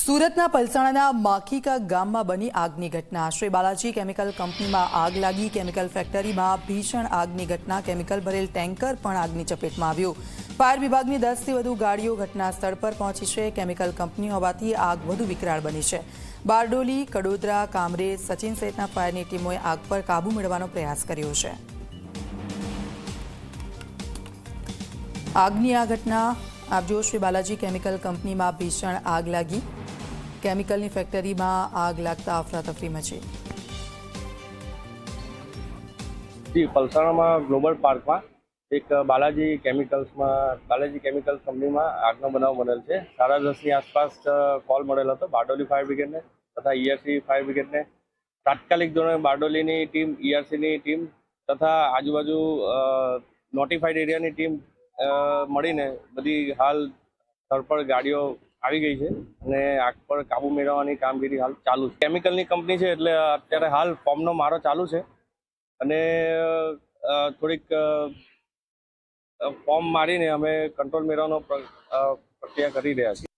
સુરતના પલસાણાના માખીકા ગામમાં બની આગની ઘટના। શ્રી બાલાજી કેમિકલ કંપનીમાં આગ લાગી। કેમિકલ ફેક્ટરીમાં ભીષણ આગની ઘટના। કેમિકલ ભરેલ ટેન્કર પણ આગની ચપેટમાં આવ્યું। ફાયર વિભાગની 10થી વધુ ગાડીઓ ઘટના સ્થળ પર પહોંચી છે। કેમિકલ કંપની હોવાથી આગ વધુ વિકરાળ બની છે। બારડોલી, કડોદરા, કામરેજ, સચિન સહિતના ફાયરની ટીમોએ આગ પર કાબૂ મેળવવાનો પ્રયાસ કર્યો છે। આગની આ ઘટના आप जो श्री बालाजी केमिकल कंपनी में भीषण आग लगी। केमिकल फैक्टरी में आग लगता अफरा तफरी मची। जी पलसाणा में ग्लोबल पार्क में एक बालाजी केमिकल्स कंपनी में आगनो बनाव बनेल है। 10:30 ની आसपास कॉल मळेलो हतो बारडोली फायर ब्रिगेड ने तथा ईआरसी फायर ब्रिगेड ने। तात्कालिक धोरणे बारडोली नी टीम, ईआरसी नी टीम तथा आजूबाजू नोटिफाइड एरिया नी टीम મળીને બધી હાલ સ્થળ પર ગાડીઓ આવી ગઈ છે અને આગ પર કાબુ મેળવવાની કામગીરી હાલ ચાલુ છે। કેમિકલની કંપની છે એટલે અત્યારે હાલ ફોર્મનો મારો ચાલુ છે અને થોડીક ફોર્મ મારીને અમે કંટ્રોલ મેળવવાનો પ્રક્રિયા કરી રહ્યા છીએ।